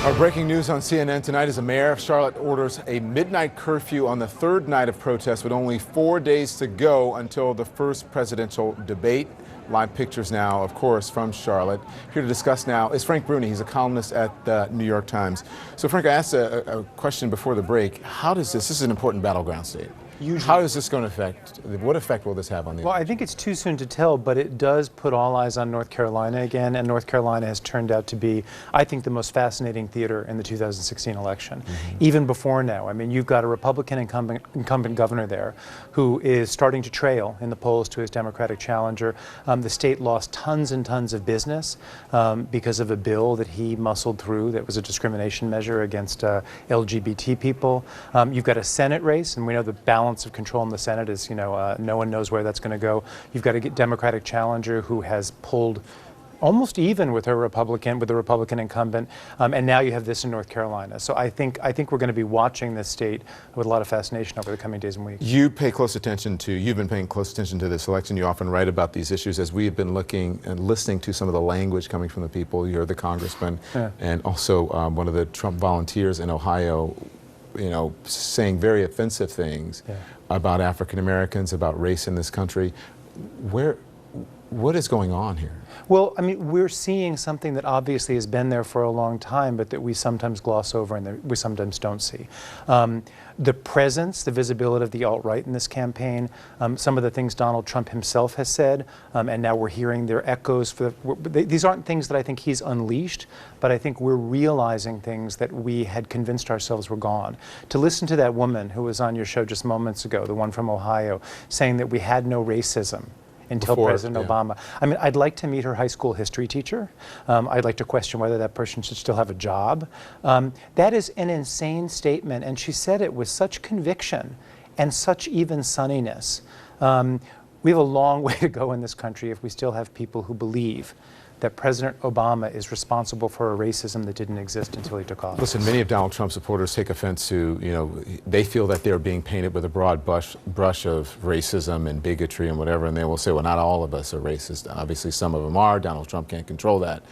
Our breaking news on CNN tonight is the mayor of Charlotte orders a midnight curfew on the third night of protests with only 4 days to go until the first presidential debate. Live pictures now, of course, from Charlotte. Here to discuss now is Frank Bruni. He's a columnist at the New York Times. So, Frank, I asked a question before the break. How does this is an important battleground state. How is this going to affect, what effect will this have on the election? Well, I think it's too soon to tell, but it does put all eyes on North Carolina again, and North Carolina has turned out to be, I think, the most fascinating theater in the 2016 election. Even before now, I mean, you've got a Republican incumbent governor there who is starting to trail in the polls to his Democratic challenger. The state lost tons and tons of business because of a bill that he muscled through that was a discrimination measure against LGBT people. You've got a Senate race, and we know the balance of control in the Senate is, no one knows where that's going to go. You've got a Democratic challenger who has pulled almost even with the Republican incumbent, and now you have this in North Carolina. So I think we're going to be watching this state with a lot of fascination over the coming days and weeks. You've been paying close attention to this election. You often write about these issues. As we have been looking and listening to some of the language coming from the people, you're the congressman, and also one of the Trump volunteers in Ohio, saying very offensive things about African Americans, about race in this country. What is going on here? Well, I mean, we're seeing something that obviously has been there for a long time, but that we sometimes gloss over and that we sometimes don't see. The presence, the visibility of the alt-right in this campaign, some of the things Donald Trump himself has said, and now we're hearing their echoes. These aren't things that I think he's unleashed, but I think we're realizing things that we had convinced ourselves were gone. To listen to that woman who was on your show just moments ago, the one from Ohio, saying that we had no racism until President Obama. I mean, I'd like to meet her high school history teacher. I'd like to question whether that person should still have a job. That is an insane statement, and she said it with such conviction and such even sunniness. We have a long way to go in this country if we still have people who believe that President Obama is responsible for a racism that didn't exist until he took office. Listen, many of Donald Trump's supporters take offense to, they feel that they're being painted with a broad brush of racism and bigotry and whatever, and they will say, well, not all of us are racist. Obviously, some of them are. Donald Trump can't control that.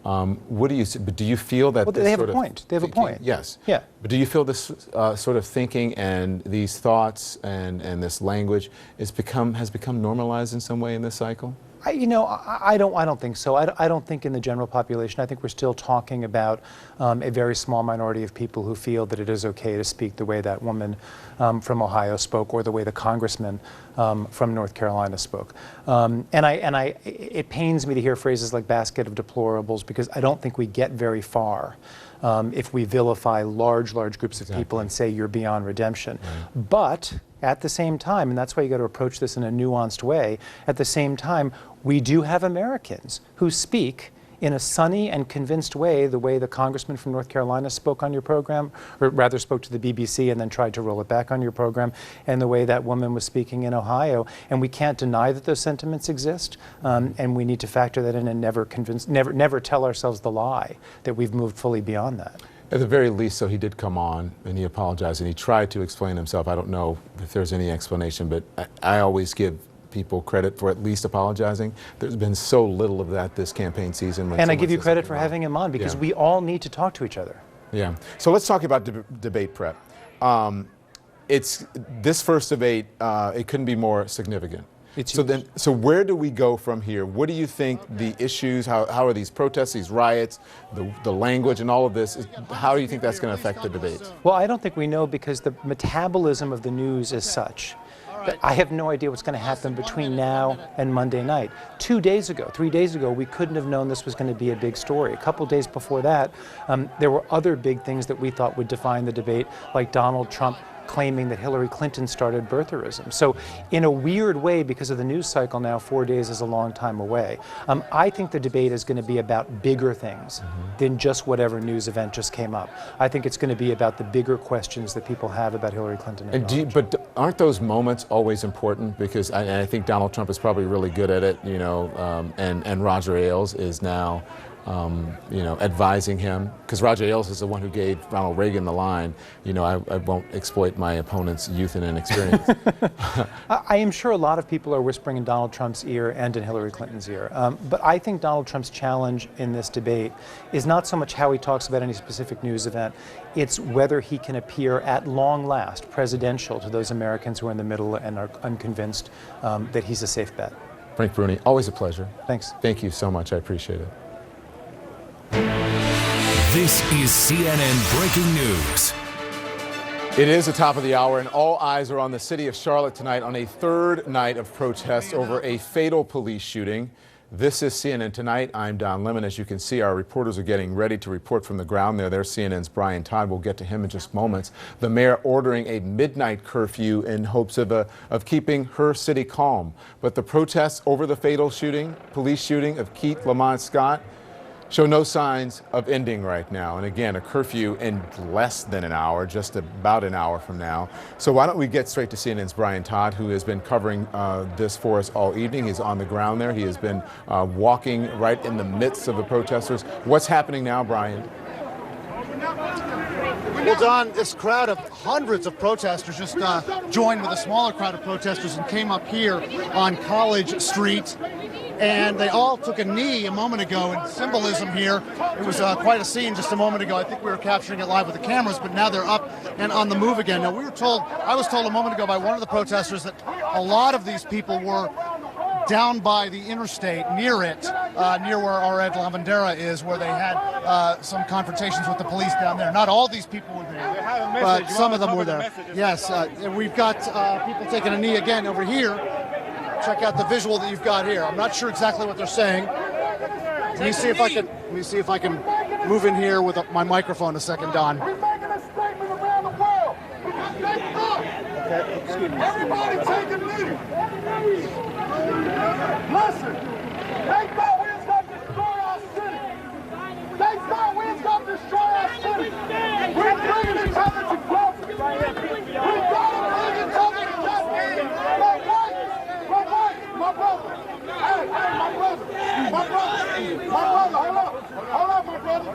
What do you feel that they have a point. They have a point. Yes. Yeah. But do you feel this sort of thinking and these thoughts and this language has become normalized in some way in this cycle? I don't think so. I don't think in the general population. I think we're still talking about a very small minority of people who feel that it is okay to speak the way that woman from Ohio spoke, or the way the congressman from North Carolina spoke. It pains me to hear phrases like basket of deplorables, because I don't think we get very far if we vilify large groups of people and say you're beyond redemption. Right. But at the same time, and that's why you got to approach this in a nuanced way, at the same time, we do have Americans who speak in a sunny and convinced way, the way the congressman from North Carolina spoke on your program, or rather spoke to the BBC and then tried to roll it back on your program, and the way that woman was speaking in Ohio. And we can't deny that those sentiments exist, and we need to factor that in and never tell ourselves the lie that we've moved fully beyond that. At the very least, so he did come on and he apologized and he tried to explain himself. I don't know if there's any explanation, but I always give people credit for at least apologizing. There's been so little of that this campaign season. And I give you credit for having him on, because we all need to talk to each other. Yeah. So let's talk about debate prep. It's this first debate. It couldn't be more significant. So where do we go from here? What do you think the issues, how are these protests, these riots, the language and all of this, how do you think that's going to affect the debate? Well, I don't think we know, because the metabolism of the news is such that I have no idea what's going to happen between now and Monday night. 3 days ago, we couldn't have known this was going to be a big story. A couple days before that, there were other big things that we thought would define the debate, like Donald Trump claiming that Hillary Clinton started birtherism. So in a weird way, because of the news cycle now, 4 days is a long time away. I think the debate is going to be about bigger things than just whatever news event just came up. I think it's going to be about the bigger questions that people have about Hillary Clinton. But aren't those moments always important? Because I think Donald Trump is probably really good at it, and Roger Ailes is now advising him, because Roger Ailes is the one who gave Ronald Reagan the line, I won't exploit my opponent's youth and inexperience. I am sure a lot of people are whispering in Donald Trump's ear and in Hillary Clinton's ear. But I think Donald Trump's challenge in this debate is not so much how he talks about any specific news event, it's whether he can appear at long last presidential to those Americans who are in the middle and are unconvinced that he's a safe bet. Frank Bruni, always a pleasure. Thanks. Thank you so much. I appreciate it. This is CNN Breaking News. It is the top of the hour, and all eyes are on the city of Charlotte tonight on a third night of protests over a fatal police shooting. This is CNN Tonight. I'm Don Lemon. As you can see, our reporters are getting ready to report from the ground there. There's CNN's Brian Todd. We'll get to him in just moments. The mayor ordering a midnight curfew in hopes of keeping her city calm. But the protests over the fatal shooting, police shooting of Keith Lamont Scott, show no signs of ending right now. And again, a curfew in less than an hour, just about an hour from now. So why don't we get straight to CNN's Brian Todd, who has been covering this for us all evening. He's on the ground there. He has been walking right in the midst of the protesters. What's happening now, Brian? Well, Don, this crowd of hundreds of protesters just joined with a smaller crowd of protesters and came up here on College Street. And they all took a knee a moment ago in symbolism here. It was quite a scene just a moment ago. I think we were capturing it live with the cameras, but now they're up and on the move again. Now, I was told a moment ago by one of the protesters that a lot of these people were down by the interstate, near where our Ed Lavandera is, where they had some confrontations with the police down there. Not all these people were there, but some of them were there. Yes, and we've got people taking a knee again over here. Check out the visual that you've got here. I'm not sure exactly what they're saying. Let me see if I can move in here with my microphone a second, Don. We're making a statement around the world. Okay, excuse me. Everybody take a knee. Listen, they thought we was going to destroy our city. They thought we was going to destroy our city. We're bringing each other together. We got to bring each other together. My brother. Hey, my brother, hold up, my brother.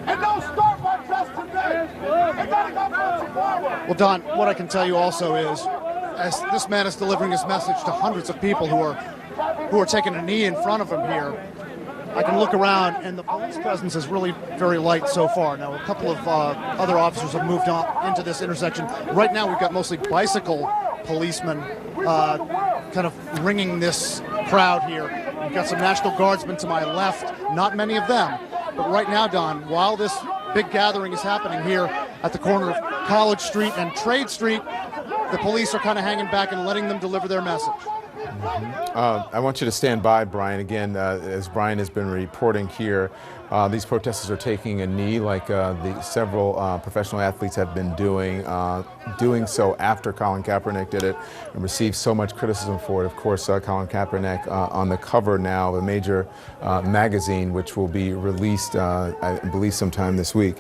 And don't start by just today. It gotta go for tomorrow. Well, Don, what I can tell you also is, as this man is delivering his message to hundreds of people who are taking a knee in front of him here, I can look around, and the police presence is really very light so far. Now, a couple of other officers have moved on into this intersection. Right now, we've got mostly bicycle policemen kind of ringing this crowd here. We've got some National Guardsmen to my left, not many of them. But right now, Don, while this big gathering is happening here at the corner of College Street and Trade Street, the police are kind of hanging back and letting them deliver their message. I want you to stand by, Brian. Again, as Brian has been reporting here, these protesters are taking a knee like the several professional athletes have been doing so after Colin Kaepernick did it and received so much criticism for it. Of course, Colin Kaepernick on the cover now of a major magazine, which will be released, I believe, sometime this week.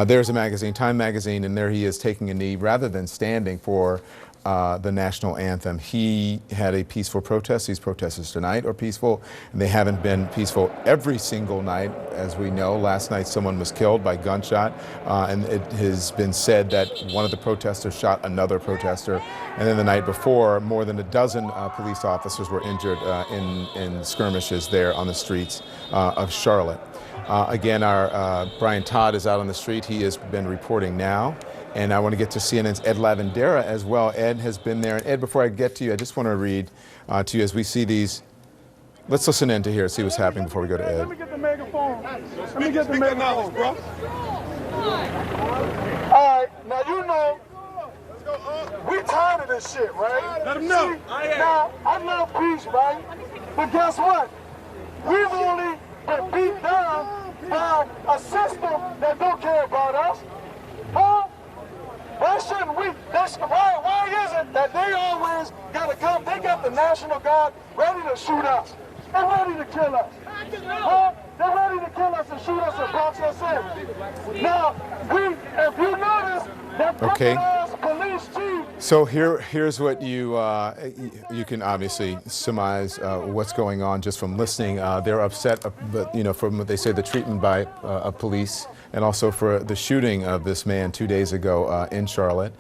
There's a magazine, Time Magazine, and there he is taking a knee rather than standing for the national anthem. He had a peaceful protest. These protests tonight are peaceful, and they haven't been peaceful every single night. As we know, last night someone was killed by gunshot, and it has been said that one of the protesters shot another protester. And then the night before, more than a dozen police officers were injured in skirmishes there on the streets of Charlotte. Again, our Brian Todd is out on the street. He has been reporting now. And I want to get to CNN's Ed Lavandera as well. Ed has been there. And Ed, before I get to you, I just want to read to you as we see these. Let's listen in to hear, see what's happening before we go to Ed. Let me get the megaphone. Let me get the megaphone, bro. All right, now you know, we tired of this shit, right? Let them know. Now, I love peace, right? But guess what? We've only been beat down by a system that don't care about us. Huh? Why shouldn't we? Why is it that they always got to come? They got the National Guard ready to shoot us. They're ready to kill us. Huh? They're ready to kill us and shoot us and box us in. Now, if you notice, that Okay. ass police chief So here's what you can obviously surmise what's going on just from listening. They're upset, but from what they say, the treatment by police, and also for the shooting of this man 2 days ago in Charlotte.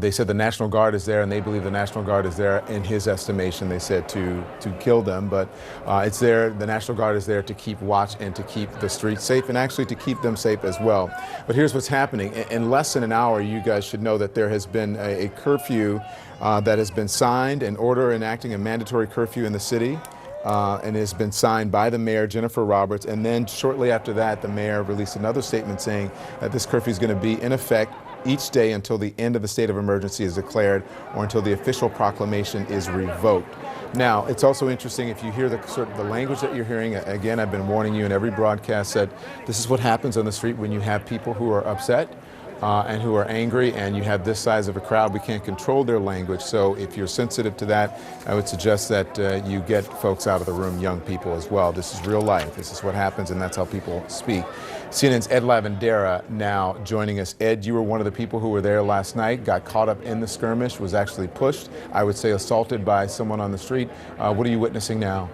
They said the National Guard is there, and they believe the National Guard is there, in his estimation, they said, to kill them. But it's there. The National Guard is there to keep watch and to keep the streets safe, and actually to keep them safe as well. But here's what's happening. In less than an hour, you guys should know that there has been a curfew that has been signed, an order enacting a mandatory curfew in the city. And it has been signed by the mayor, Jennifer Roberts. And then shortly after that, the mayor released another statement saying that this curfew is going to be in effect each day until the end of the state of emergency is declared or until the official proclamation is revoked. Now, it's also interesting if you hear the language that you're hearing. Again, I've been warning you in every broadcast that this is what happens on the street when you have people who are upset and who are angry, and you have this size of a crowd. We can't control their language, so if you're sensitive to that, I would suggest that you get folks out of the room, young people as well. This is real life. This is what happens, and that's how people speak. CNN's Ed Lavandera now joining us. Ed, you were one of the people who were there last night, got caught up in the skirmish, was actually pushed, I would say assaulted by someone on the street. What are you witnessing now?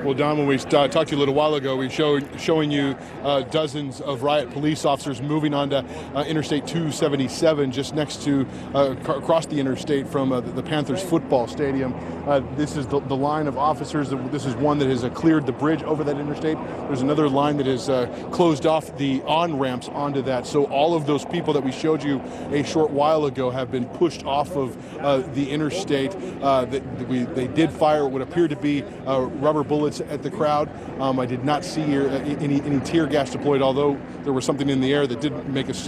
Well, Don, when we talked to you a little while ago, we showing you dozens of riot police officers moving onto Interstate 277, just next to, across the interstate from the Panthers football stadium. This is the line of officers. This is one that has cleared the bridge over that interstate. There's another line that has closed off the on-ramps onto that. So all of those people that we showed you a short while ago have been pushed off of the interstate. They did fire what appeared to be rubber bullets at the crowd. I did not see any tear gas deployed, although there was something in the air that did make us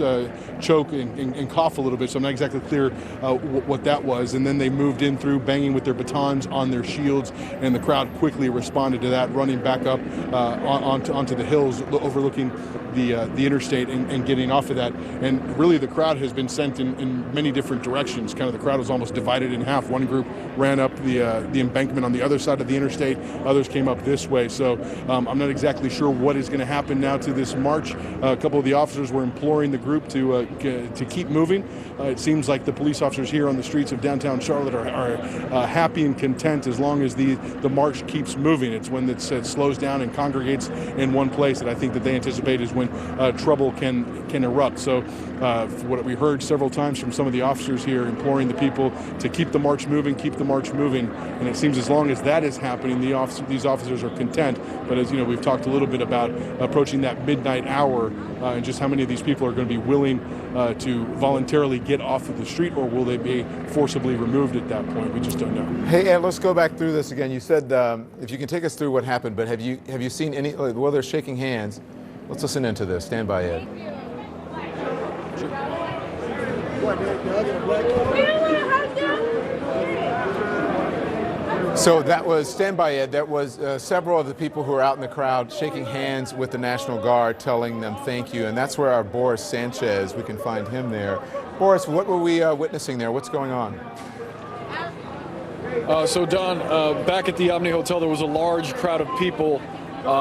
choke and cough a little bit, so I'm not exactly clear what that was. And then they moved in through, banging with their batons on their shields, and the crowd quickly responded to that, running back up onto the hills overlooking the interstate and getting off of that. And really the crowd has been sent in many different directions. Kind of the crowd was almost divided in half. One group ran up the embankment on the other side of the interstate, others came up this way. So I'm not exactly sure what is going to happen now to this march. A couple of the officers were imploring the group to keep moving. It seems like the police officers here on the streets of downtown Charlotte are happy and content as long as the march keeps moving. It's when it slows down and congregates in one place that I think that they anticipate is when trouble can erupt. So what we heard several times from some of the officers here imploring the people to keep the march moving, and it seems as long as that is happening, these officers are content. But as you know, we've talked a little bit about approaching that midnight hour and just how many of these people are going to be willing to voluntarily get off of the street, or will they be forcibly removed at that point? We just don't know. Hey, Ed, let's go back through this again. You said if you can take us through what happened, but have you seen any? Well, they're shaking hands. Let's listen into this. Stand by, Ed. So that was, stand by, Ed, that was several of the people who were out in the crowd shaking hands with the National Guard, telling them thank you. And that's where our Boris Sanchez, we can find him there. Boris, what were we witnessing there? What's going on? So Don, back at the Omni Hotel, there was a large crowd of people.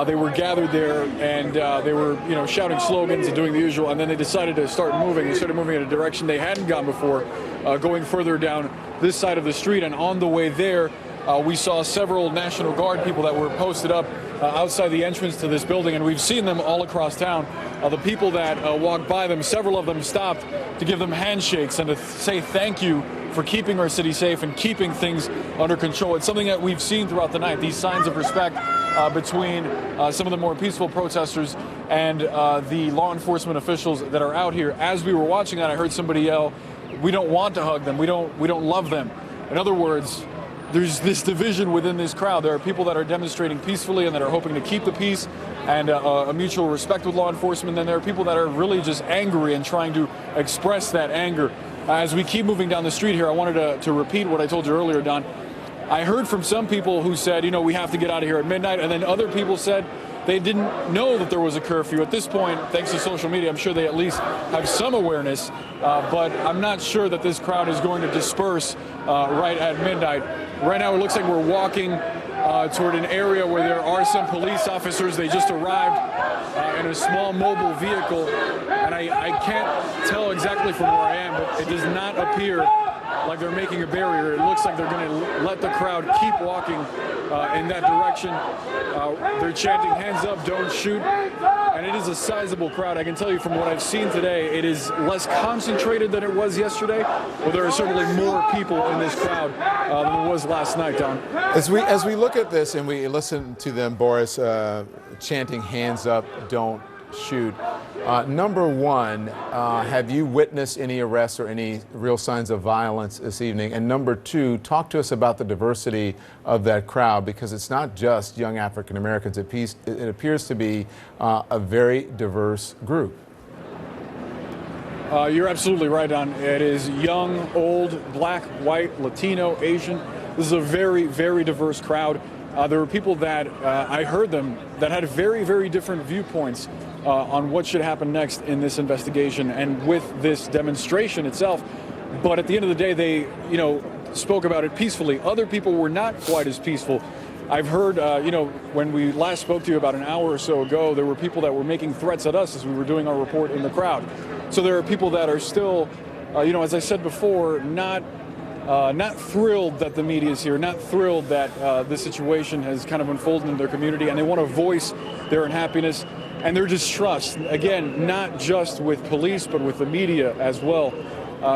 They were gathered there, and they were, shouting slogans and doing the usual. And then they decided to start moving. They started moving in a direction they hadn't gone before, going further down this side of the street. And on the way there, we saw several National Guard people that were posted up outside the entrance to this building, and we've seen them all across town. The people that walked by them, several of them stopped to give them handshakes and to say thank you for keeping our city safe and keeping things under control. It's something that we've seen throughout the night, these signs of respect between some of the more peaceful protesters and the law enforcement officials that are out here. As we were watching that, I heard somebody yell, "We don't want to hug them. We don't love them." In other words, there's this division within this crowd. There are people that are demonstrating peacefully and that are hoping to keep the peace and a mutual respect with law enforcement. And then there are people that are really just angry and trying to express that anger. As we keep moving down the street here, I wanted to repeat what I told you earlier, Don. I heard from some people who said, we have to get out of here at midnight. And then other people said they didn't know that there was a curfew. At this point, thanks to social media, I'm sure they at least have some awareness. But I'm not sure that this crowd is going to disperse right at midnight. Right now, it looks like we're walking toward an area where there are some police officers. They just arrived in in a small mobile vehicle, and I can't tell exactly from where I am, but it does not appear like they're making a barrier. It looks like they're going to let the crowd keep walking in that direction. They're chanting, "Hands up, don't shoot." And it is a sizable crowd. I can tell you from what I've seen today, it is less concentrated than it was yesterday. Well, there are certainly more people in this crowd than there was last night, Don. As we look at this and we listen to them, Boris, chanting "Hands up, don't shoot." Number one, have you witnessed any arrests or any real signs of violence this evening? And number two, talk to us about the diversity of that crowd, because it's not just young African Americans. It appears to be a very diverse group. You're absolutely right, Don. It is young, old, black, white, Latino, Asian. This is a very, very diverse crowd. There were people that I heard them that had very, very different viewpoints on what should happen next in this investigation and with this demonstration itself. But at the end of the day, they, spoke about it peacefully. Other people were not quite as peaceful. I've heard, when we last spoke to you about an hour or so ago, there were people that were making threats at us as we were doing our report in the crowd. So there are people that are still, as I said before, not thrilled that the media is here, not thrilled that this situation has kind of unfolded in their community, and they want to voice their unhappiness and their distrust, again, not just with police, but with the media as well.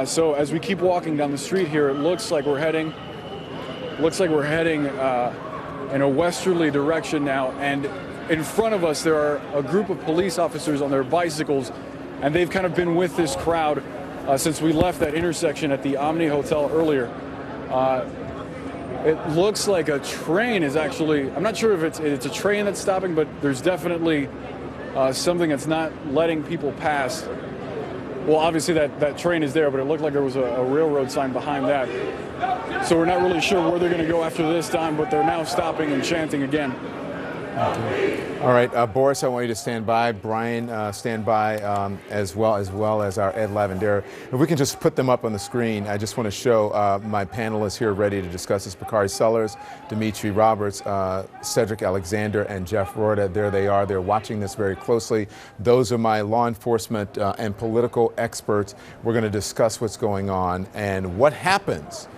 So as we keep walking down the street here, it looks like we're heading in a westerly direction now, and in front of us there are a group of police officers on their bicycles, and they've kind of been with this crowd since we left that intersection at the Omni Hotel earlier. It looks like a train is actually, I'm not sure if it's a train that's stopping, but there's definitely something that's not letting people pass. Well, obviously that train is there, but it looked like there was a railroad sign behind that. So we're not really sure where they're going to go after this time, but they're now stopping and chanting again. All right, Boris, I want you to stand by. Brian, stand by as well as our Ed Lavendera. If we can just put them up on the screen, I just want to show my panelists here ready to discuss this. Bakari Sellers, Dimitri Roberts, Cedric Alexander, and Jeff Rorda. There they are. They're watching this very closely. Those are my law enforcement and political experts. We're going to discuss what's going on and what happens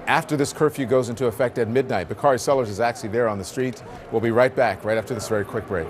after this curfew goes into effect at midnight. Bakari Sellers is actually there on the street. We'll be right back right after this very quick break.